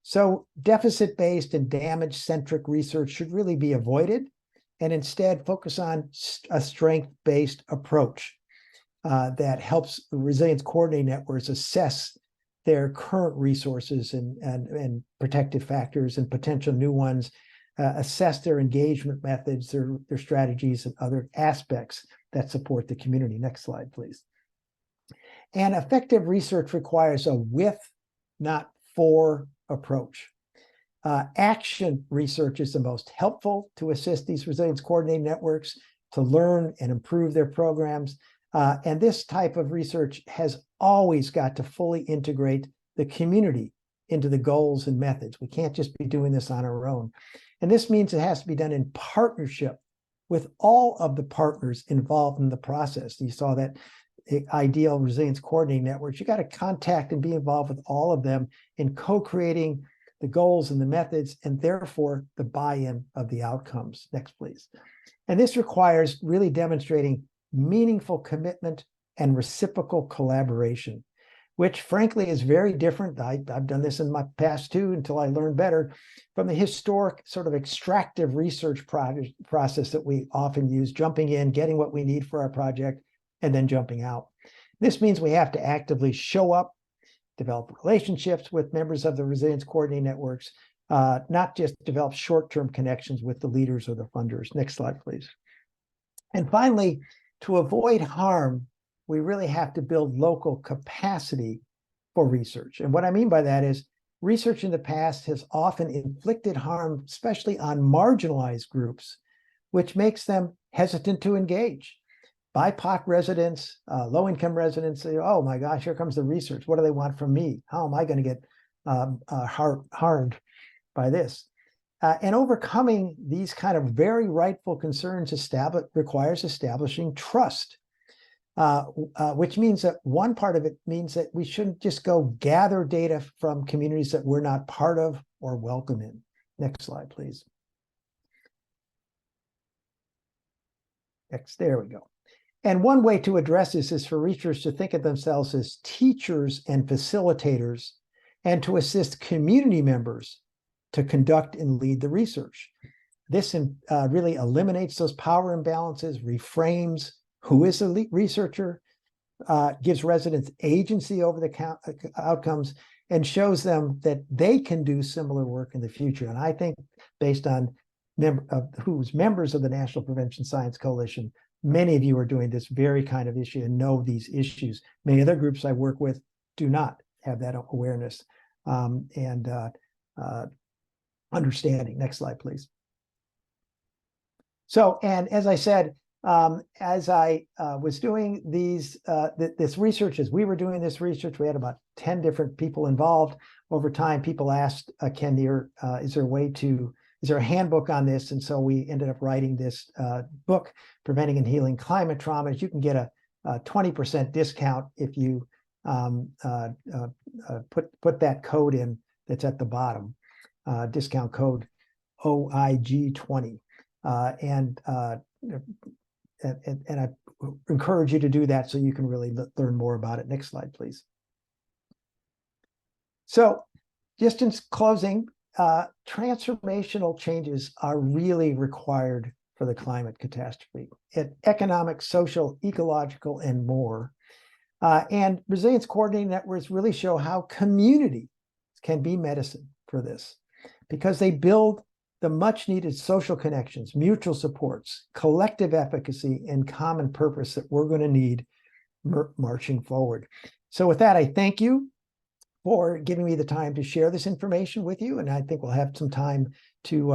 So deficit-based and damage-centric research should really be avoided and instead focus on a strength-based approach that helps resilience coordinating networks assess their current resources and protective factors and potential new ones, assess their engagement methods, their strategies, and other aspects that support the community. Next slide, please. And effective research requires a with, not for approach. Action research is the most helpful to assist these resilience coordinating networks to learn and improve their programs. And this type of research has always got to fully integrate the community into the goals and methods. We can't just be doing this on our own. And this means it has to be done in partnership with all of the partners involved in the process. You saw that ideal resilience coordinating networks. You got to contact and be involved with all of them in co-creating the goals and the methods, and therefore the buy-in of the outcomes. Next, please. And this requires really demonstrating meaningful commitment and reciprocal collaboration, which frankly is very different. I've done this in my past too, until I learned better, from the historic sort of extractive research process that we often use, jumping in, getting what we need for our project, and then jumping out. This means we have to actively show up, develop relationships with members of the resilience coordinating networks, not just develop short-term connections with the leaders or the funders. Next slide, please. And finally, to avoid harm, we really have to build local capacity for research. And what I mean by that is research in the past has often inflicted harm, especially on marginalized groups, which makes them hesitant to engage. BIPOC residents, low-income residents say, oh my gosh, here comes the research. What do they want from me? How am I going to get harmed by this? And overcoming these kind of very rightful concerns requires establishing trust, which means that one part of it means that we shouldn't just go gather data from communities that we're not part of or welcome in. Next slide, please. There we go. And one way to address this is for researchers to think of themselves as teachers and facilitators, and to assist community members to conduct and lead the research. This really eliminates those power imbalances, reframes who is the researcher, gives residents agency over the outcomes, and shows them that they can do similar work in the future. And I think based on who's members of the National Prevention Science Coalition, many of you are doing this very kind of issue and know these issues. Many other groups I work with do not have that awareness and understanding. Next slide, please. So, and as I said, as I was doing this research, as we were doing this research, we had about 10 different people involved. Over time, people asked, is there a handbook on this? And so we ended up writing this book, Preventing and Healing Climate Traumas. You can get a 20% discount if you put that code in that's at the bottom, discount code OIG20. And I encourage you to do that so you can really learn more about it. Next slide, please. So just in closing, transformational changes are really required for the climate catastrophe, economic, social, ecological, and more. And resilience coordinating networks really show how community can be medicine for this, because they build the much needed social connections, mutual supports, collective efficacy, and common purpose that we're going to need marching forward. So with that, I thank you for giving me the time to share this information with you. And I think we'll have some time to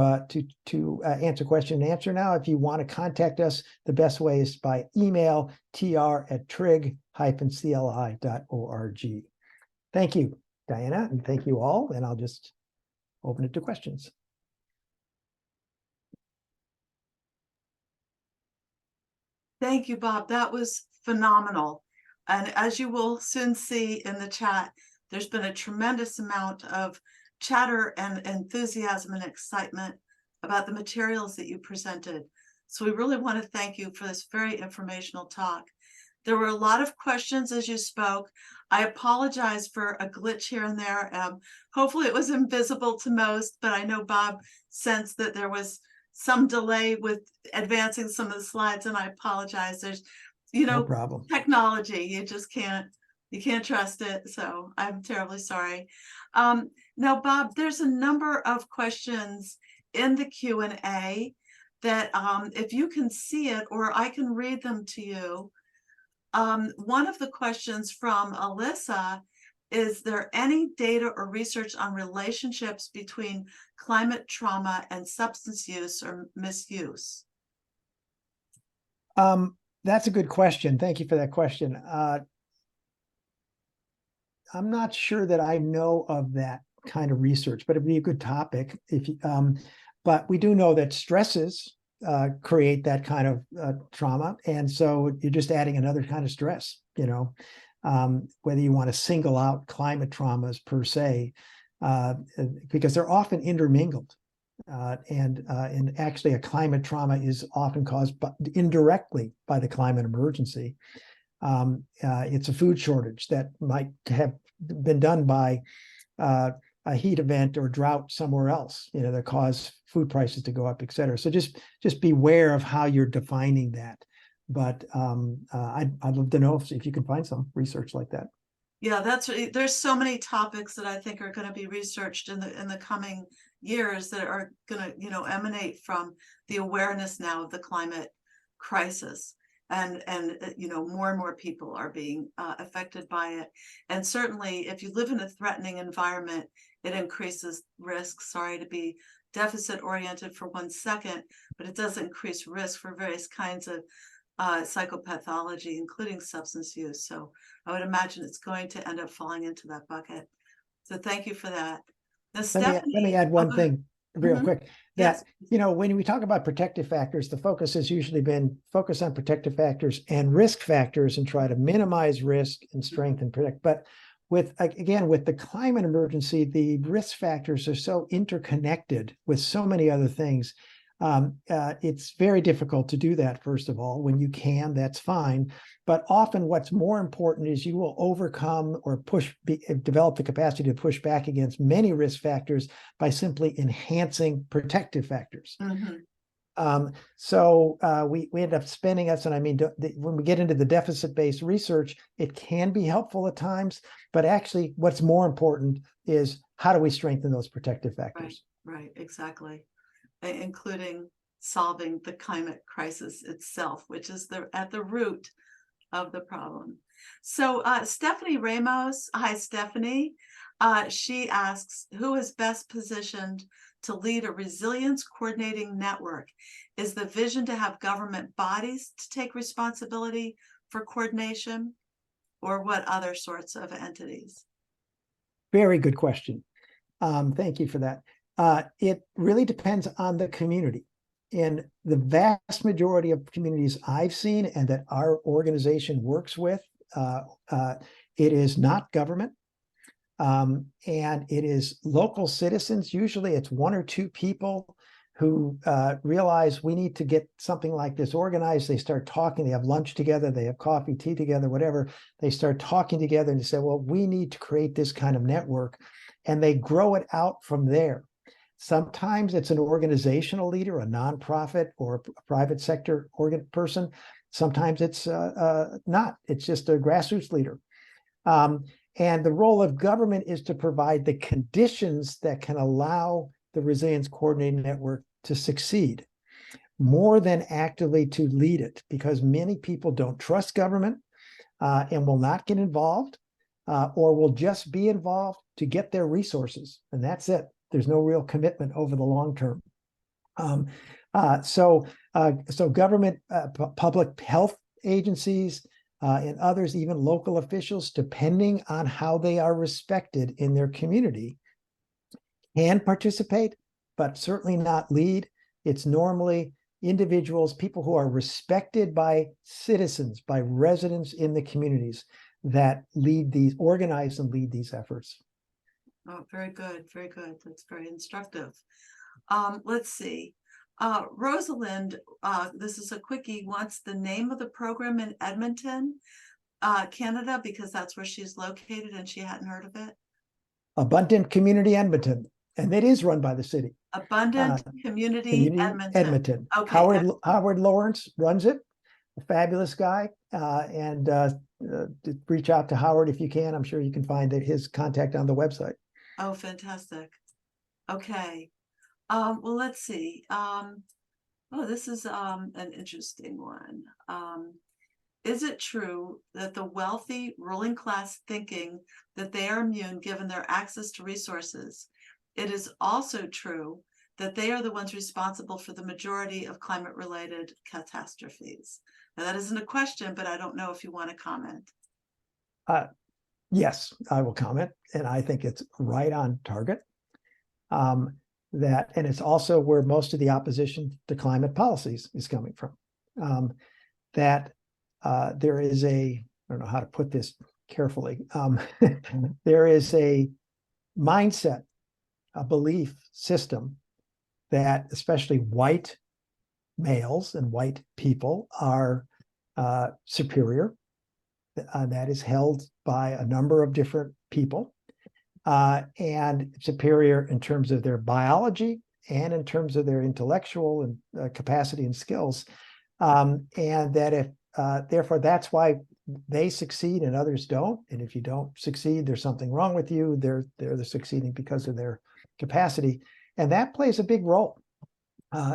answer question and answer now. If you want to contact us, the best way is by email, tr@trig-cli.org. Thank you, Diana, and thank you all. And I'll just open it to questions. Thank you, Bob. That was phenomenal. And as you will soon see in the chat, there's been a tremendous amount of chatter and enthusiasm and excitement about the materials that you presented. So we really want to thank you for this very informational talk. There were a lot of questions as you spoke. I apologize for a glitch here and there. Hopefully it was invisible to most, but I know Bob sensed that there was some delay with advancing some of the slides, and I apologize. There's, No problem. technology, you can't trust it. So I'm terribly sorry. Now, Bob, there's a number of questions in the Q&A that if you can see it, or I can read them to you. One of the questions from Alyssa: is there any data or research on relationships between climate trauma and substance use or misuse? That's a good question. Thank you for that question. I'm not sure that I know of that kind of research, but it'd be a good topic. But we do know that stresses create that kind of trauma, and so you're just adding another kind of stress. Whether you want to single out climate traumas per se, because they're often intermingled, and actually a climate trauma is often caused indirectly by the climate emergency. It's a food shortage that might have been done by a heat event or drought somewhere else, that cause food prices to go up, et cetera. So just beware of how you're defining that. But I'd love to know if you can find some research like that. Yeah, there's so many topics that I think are going to be researched in the coming years that are going to emanate from the awareness now of the climate crisis. And more and more people are being affected by it. And certainly if you live in a threatening environment, it increases risk. Sorry to be deficit oriented for 1 second, but it does increase risk for various kinds of psychopathology, including substance use. So I would imagine it's going to end up falling into that bucket. So thank you for that. Now, Stephanie, let me add one thing real quick. That, yes. When we talk about protective factors, the focus has usually been focus on protective factors and risk factors and try to minimize risk and strengthen protect. But with the climate emergency, the risk factors are so interconnected with so many other things. It's very difficult to do that, first of all. When you can, that's fine. But often what's more important is you will overcome or develop the capacity to push back against many risk factors by simply enhancing protective factors. So we end up spending when we get into the deficit-based research, it can be helpful at times, but actually what's more important is how do we strengthen those protective factors? Right, exactly. Including solving the climate crisis itself, which is at the root of the problem. So Stephanie Ramos, hi Stephanie. She asks, who is best positioned to lead a resilience coordinating network? Is the vision to have government bodies to take responsibility for coordination, or what other sorts of entities? Very good question. Thank you for that. It really depends on the community. In the vast majority of communities I've seen and that our organization works with, it is not government. And it is local citizens. Usually it's one or two people who realize we need to get something like this organized. They start talking, they have lunch together, they have coffee, tea together, whatever. They start talking together and they say, well, we need to create this kind of network. And they grow it out from there. Sometimes it's an organizational leader, a nonprofit or a private sector person. Sometimes it's not, it's just a grassroots leader. And the role of government is to provide the conditions that can allow the Resilience Coordinating Network to succeed, more than actively to lead it, because many people don't trust government and will not get involved or will just be involved to get their resources. And that's it. There's no real commitment over the long term. So government, public health agencies, and others, even local officials, depending on how they are respected in their community, can participate, but certainly not lead. It's normally individuals, people who are respected by citizens, by residents in the communities, that lead these, organize and lead these efforts. Oh, very good, very good. That's very instructive. Let's see. Rosalind, this is a quickie, wants the name of the program in Edmonton, Canada, because that's where she's located and she hadn't heard of it. Abundant Community Edmonton, and it is run by the city. Abundant Community Edmonton. Okay. Howard Lawrence runs it, a fabulous guy, and reach out to Howard if you can. I'm sure you can find his contact on the website. Oh, fantastic. Okay. Well, let's see. Oh, this is an interesting one. Is it true that the wealthy ruling class thinking that they are immune given their access to resources? It is also true that they are the ones responsible for the majority of climate-related catastrophes. Now, that isn't a question, but I don't know if you want to comment. Yes, I will comment, and I think it's right on target. And it's also where most of the opposition to climate policies is coming from. There is I don't know how to put this carefully. There is a mindset, a belief system that especially white males and white people are superior. That is held by a number of different people, and superior in terms of their biology and in terms of their intellectual and capacity and skills. And that if, therefore, that's why they succeed and others don't. And if you don't succeed, there's something wrong with you. They're succeeding because of their capacity. And that plays a big role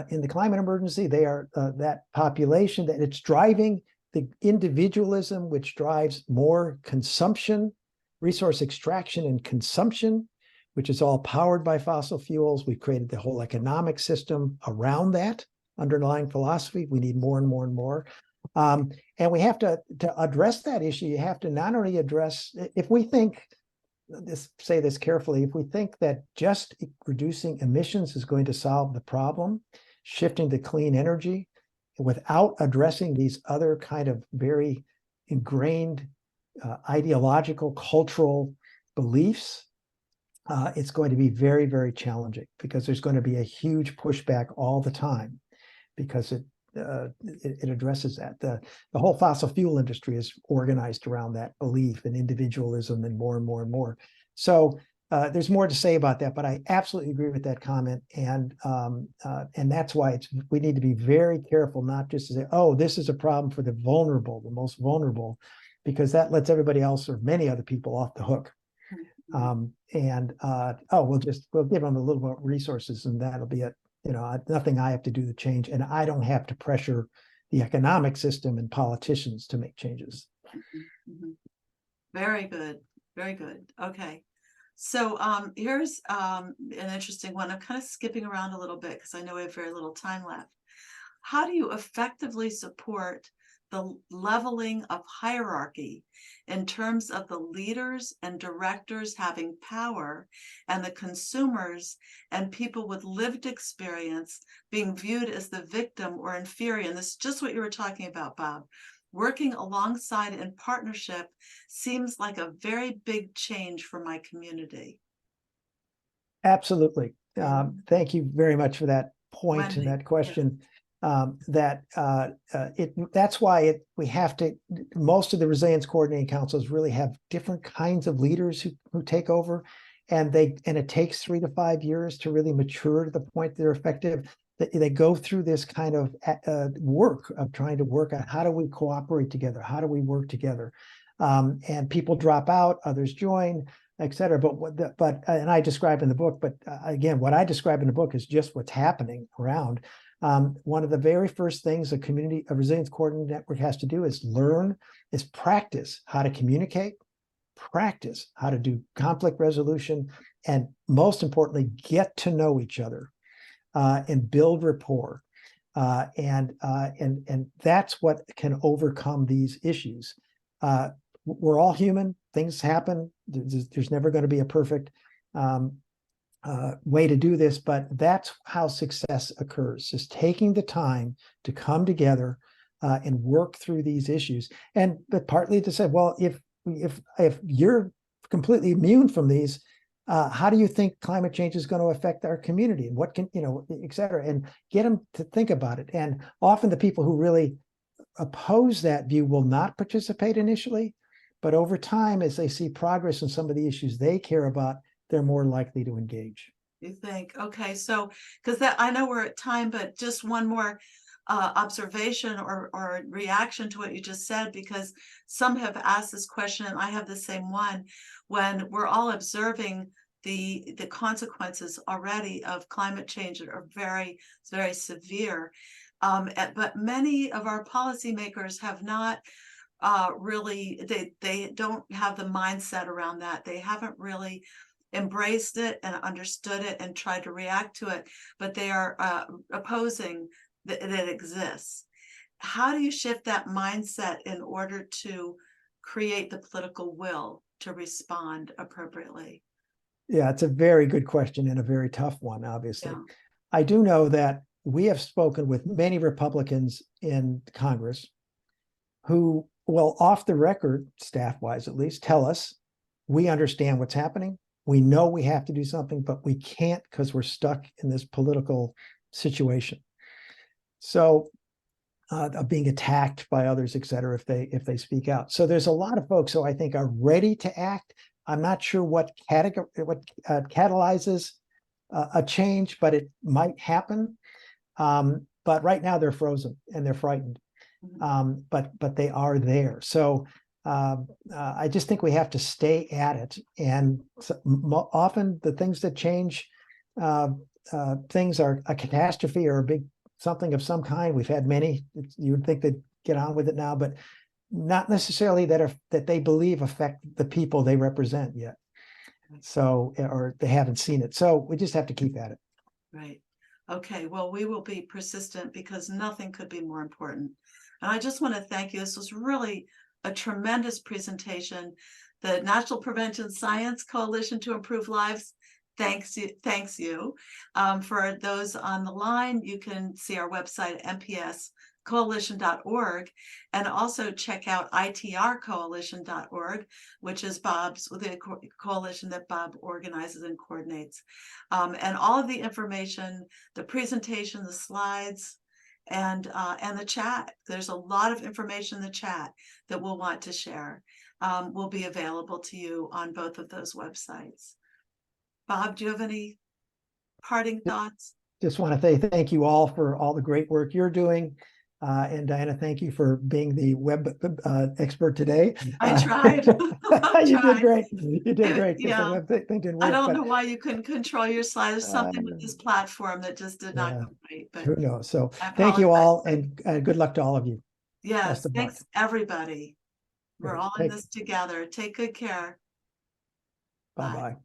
in the climate emergency. They are that population that it's driving the individualism, which drives more consumption, resource extraction and consumption, which is all powered by fossil fuels. We've created the whole economic system around that underlying philosophy. We need more and more and more. And we have to address that issue. You have to not only address, if we think, say this carefully, if we think that just reducing emissions is going to solve the problem, shifting to clean energy, without addressing these other kind of very ingrained ideological, cultural beliefs, it's going to be very, very challenging, because there's going to be a huge pushback all the time, because it addresses that. The whole fossil fuel industry is organized around that belief in individualism and more and more and more. So there's more to say about that, but I absolutely agree with that comment. And that's why we need to be very careful, not just to say, oh, this is a problem for the vulnerable, the most vulnerable, because that lets everybody else or many other people off the hook. We'll give them a little more resources and that'll be it. Nothing I have to do to change, and I don't have to pressure the economic system and politicians to make changes. Mm-hmm. Very good. Very good. Okay. So here's an interesting one. I'm kind of skipping around a little bit because I know we have very little time left. How do you effectively support the leveling of hierarchy in terms of the leaders and directors having power and the consumers and people with lived experience being viewed as the victim or inferior? And this is just what you were talking about, Bob. Working alongside in partnership seems like a very big change for my community. Absolutely. Thank you very much for that point and Wendy, that question. That's why we have to, most of the resilience coordinating councils really have different kinds of leaders who take over, and it takes 3 to 5 years to really mature to the point they're effective. They go through this kind of work of trying to work out, how do we cooperate together? How do we work together? And people drop out, others join, et cetera. And I describe in the book, but again, what I describe in the book is just what's happening around. One of the very first things a resilience coordinating network has to do is practice how to communicate, practice how to do conflict resolution, and most importantly, get to know each other and build rapport. And that's what can overcome these issues. We're all human. Things happen. There's never going to be a perfect way to do this, but that's how success occurs, is taking the time to come together and work through these issues. But partly to say, well, if you're completely immune from these, how do you think climate change is going to affect our community, and what can, et cetera, and get them to think about it. And often the people who really oppose that view will not participate initially, but over time, as they see progress in some of the issues they care about, they're more likely to engage. You think? Okay, so because I know we're at time, but just one more observation or reaction to what you just said, because some have asked this question, and I have the same one. When we're all observing the consequences already of climate change that are very, very severe, but many of our policymakers have not really, they don't have the mindset around that. They haven't really embraced it and understood it and tried to react to it, but they are opposing that it exists. How do you shift that mindset in order to create the political will to respond appropriately? Yeah, it's a very good question and a very tough one, obviously. Yeah. I do know that we have spoken with many Republicans in Congress who, well, off the record, staff-wise at least, tell us, we understand what's happening. We know we have to do something, but we can't because we're stuck in this political situation. So being attacked by others, et cetera, if they speak out. So there's a lot of folks who I think are ready to act. I'm not sure what catalyzes a change, but it might happen. But right now they're frozen and they're frightened. But they are there. So I just think we have to stay at it. And often the things that change things are a catastrophe or a big something of some kind. We've had many. You would think they'd get on with it now, but not necessarily that they believe affect the people they represent yet. So, or they haven't seen it. So we just have to keep at it. Right. Okay. Well, we will be persistent because nothing could be more important. And I just want to thank you. This was really a tremendous presentation. The National Prevention Science Coalition to Improve Lives thanks you. For those on the line, you can see our website, mpscoalition.org, and also check out itrcoalition.org, which is the coalition that Bob organizes and coordinates. And all of the information, the presentation, the slides, and the chat. There's a lot of information in the chat that we'll want to share. Will be available to you on both of those websites. Bob, do you have any parting thoughts? Just want to say thank you all for all the great work you're doing. And Diana, thank you for being the web expert today. I tried. You did great. You did great. Yeah. The web thing didn't work, I don't know why you couldn't control your slide. There's something with this platform that just did not go right. But who knows? So I thank you all, apologize. and good luck to all of you. Yes, thanks everybody. We're Great. all in this together. Take good care. Bye-bye.